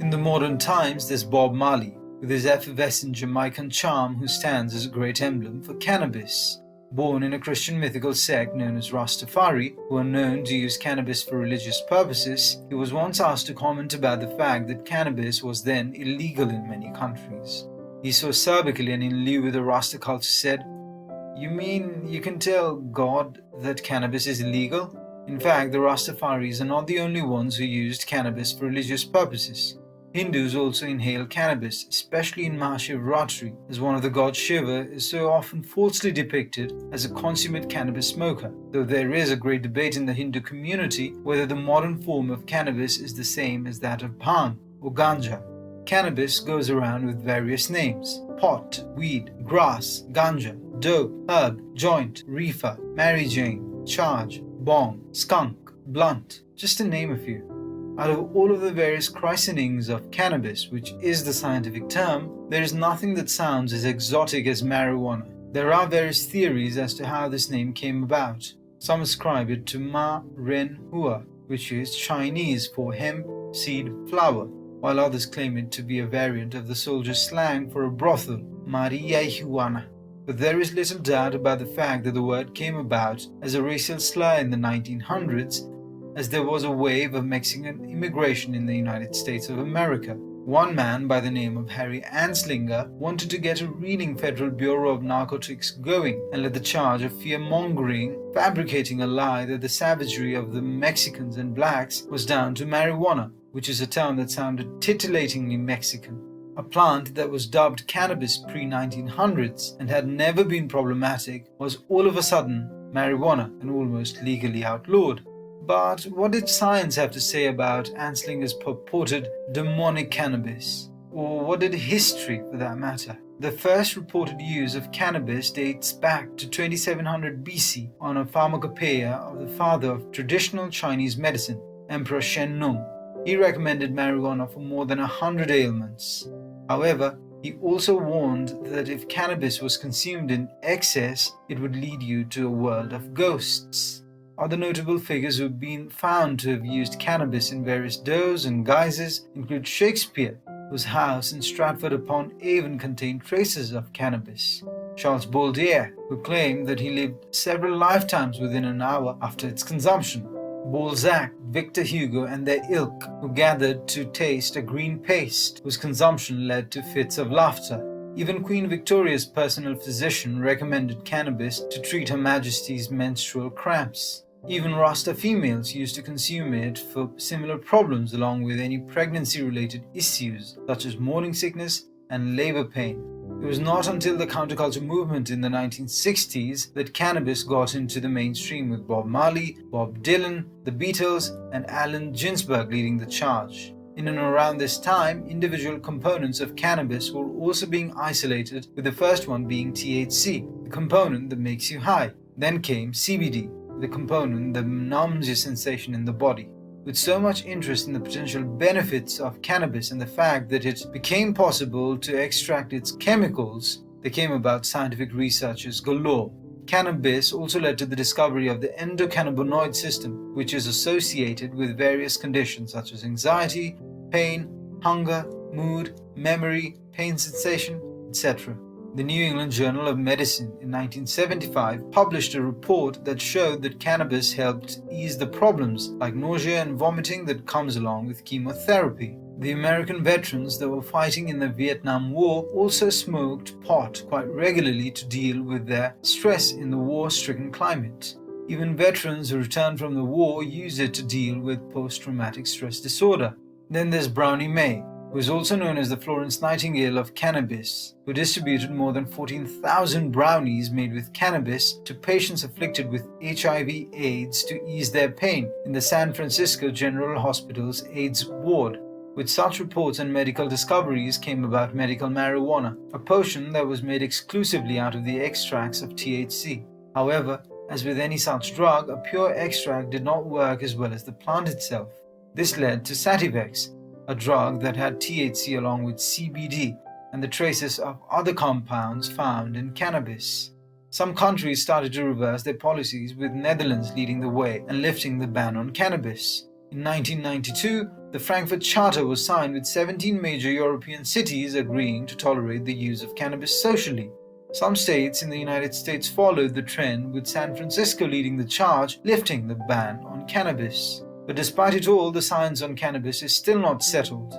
In the modern times, there's Bob Marley, with his effervescent Jamaican charm, who stands as a great emblem for cannabis. Born in a Christian mythical sect known as Rastafari, who are known to use cannabis for religious purposes, he was once asked to comment about the fact that cannabis was then illegal in many countries. He so acerbically and in lieu with the Rasta culture said, "You mean you can tell God that cannabis is illegal?" In fact, the Rastafaris are not the only ones who used cannabis for religious purposes. Hindus also inhale cannabis, especially in Mahashivratri, as one of the gods Shiva is so often falsely depicted as a consummate cannabis smoker, though there is a great debate in the Hindu community whether the modern form of cannabis is the same as that of bhang or ganja. Cannabis goes around with various names: pot, weed, grass, ganja, dope, herb, joint, reefer, Mary Jane, charge, bong, skunk, blunt, just to name a few. Out of all of the various christenings of cannabis, which is the scientific term, there is nothing that sounds as exotic as marijuana. There are various theories as to how this name came about. Some ascribe it to Ma Ren Hua, which is Chinese for hemp seed flower, while others claim it to be a variant of the soldiers' slang for a brothel, Maria Juana. But there is little doubt about the fact that the word came about as a racial slur in the 1900s, as there was a wave of Mexican immigration in the United States of America. One man by the name of Harry Anslinger wanted to get a reading Federal Bureau of Narcotics going and led the charge of fear-mongering, fabricating a lie that the savagery of the Mexicans and blacks was down to marijuana, which is a term that sounded titillatingly Mexican. A plant that was dubbed cannabis pre-1900s and had never been problematic was all of a sudden marijuana and almost legally outlawed. But what did science have to say about Anslinger's purported demonic cannabis? Or what did history, for that matter? The first reported use of cannabis dates back to 2700 BC on a pharmacopoeia of the father of traditional Chinese medicine, Emperor Shen Nung. He recommended marijuana for more than 100 ailments. However, he also warned that if cannabis was consumed in excess, it would lead you to a world of ghosts. Other notable figures who have been found to have used cannabis in various doses and guises include Shakespeare, whose house in Stratford-upon-Avon contained traces of cannabis; Charles Baudelaire, who claimed that he lived several lifetimes within an hour after its consumption; Balzac, Victor Hugo, and their ilk, who gathered to taste a green paste whose consumption led to fits of laughter. Even Queen Victoria's personal physician recommended cannabis to treat Her Majesty's menstrual cramps. Even Rasta females used to consume it for similar problems along with any pregnancy-related issues such as morning sickness and labor pain. It was not until the counterculture movement in the 1960s that cannabis got into the mainstream, with Bob Marley, Bob Dylan, the Beatles, and Allen Ginsberg leading the charge. In and around this time, individual components of cannabis were also being isolated, with the first one being THC, the component that makes you high. Then came CBD, the component that numbs your sensation in the body. With so much interest in the potential benefits of cannabis and the fact that it became possible to extract its chemicals, there came about scientific researchers galore. Cannabis also led to the discovery of the endocannabinoid system, which is associated with various conditions such as anxiety, pain, hunger, mood, memory, pain sensation, etc. The New England Journal of Medicine in 1975 published a report that showed that cannabis helped ease the problems like nausea and vomiting that comes along with chemotherapy. The American veterans that were fighting in the Vietnam War also smoked pot quite regularly to deal with their stress in the war-stricken climate. Even veterans who returned from the war used it to deal with post-traumatic stress disorder. Then there's Brownie May, who is also known as the Florence Nightingale of cannabis, who distributed more than 14,000 brownies made with cannabis to patients afflicted with HIV/AIDS to ease their pain in the San Francisco General Hospital's AIDS ward. With such reports and medical discoveries came about medical marijuana, a potion that was made exclusively out of the extracts of THC. However, as with any such drug, a pure extract did not work as well as the plant itself. This led to Sativex, a drug that had THC along with CBD and the traces of other compounds found in cannabis. Some countries started to reverse their policies, with Netherlands leading the way and lifting the ban on cannabis. In 1992, The Frankfurt Charter was signed with 17 major European cities agreeing to tolerate the use of cannabis socially. Some states in the United States followed the trend, with San Francisco leading the charge, lifting the ban on cannabis. But despite it all, the science on cannabis is still not settled.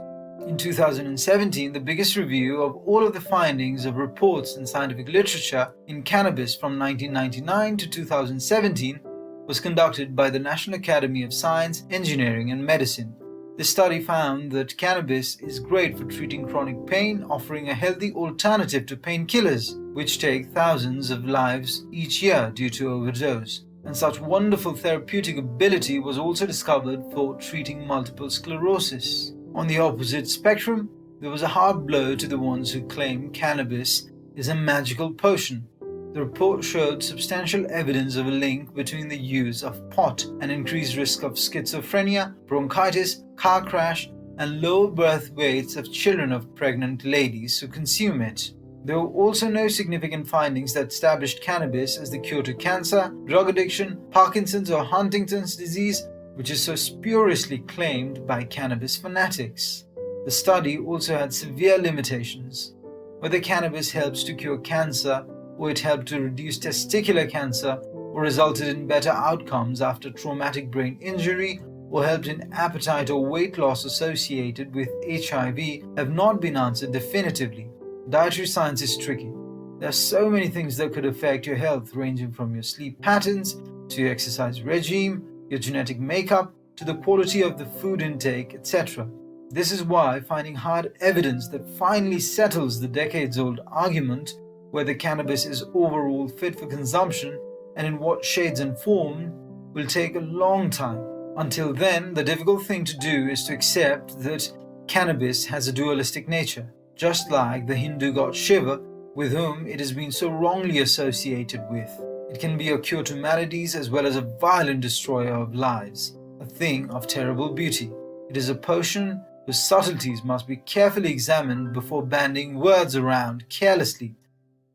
In 2017, the biggest review of all of the findings of reports in scientific literature in cannabis from 1999 to 2017 was conducted by the National Academy of Science, Engineering and Medicine. This study found that cannabis is great for treating chronic pain, offering a healthy alternative to painkillers, which take thousands of lives each year due to overdose. And such wonderful therapeutic ability was also discovered for treating multiple sclerosis. On the opposite spectrum, there was a hard blow to the ones who claim cannabis is a magical potion. The report showed substantial evidence of a link between the use of pot and increased risk of schizophrenia, bronchitis, car crash, and low birth weights of children of pregnant ladies who consume it. There were also no significant findings that established cannabis as the cure to cancer, drug addiction, Parkinson's or Huntington's disease, which is so spuriously claimed by cannabis fanatics. The study also had severe limitations. Whether cannabis helps to cure cancer, or it helped to reduce testicular cancer, or resulted in better outcomes after traumatic brain injury, or helped in appetite or weight loss associated with HIV have not been answered definitively. Dietary science is tricky. There are so many things that could affect your health, ranging from your sleep patterns, to your exercise regime, your genetic makeup, to the quality of the food intake, etc. This is why finding hard evidence that finally settles the decades-old argument whether cannabis is overall fit for consumption and in what shades and form will take a long time. Until then, the difficult thing to do is to accept that cannabis has a dualistic nature, just like the Hindu god Shiva, with whom it has been so wrongly associated with. It can be a cure to maladies as well as a violent destroyer of lives, a thing of terrible beauty. It is a potion whose subtleties must be carefully examined before bandying words around carelessly,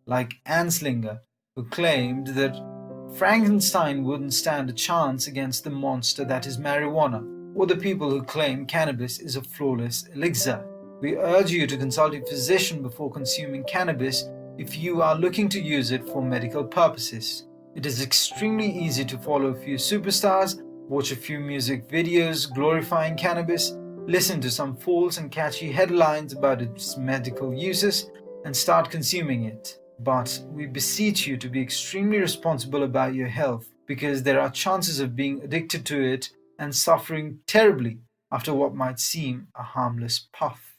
like Anslinger, who claimed that Frankenstein wouldn't stand a chance against the monster that is marijuana, or the people who claim cannabis is a flawless elixir. We urge you to consult a physician before consuming cannabis if you are looking to use it for medical purposes. It is extremely easy to follow a few superstars, watch a few music videos glorifying cannabis, listen to some false and catchy headlines about its medical uses, and start consuming it. But we beseech you to be extremely responsible about your health, because there are chances of being addicted to it and suffering terribly after what might seem a harmless puff.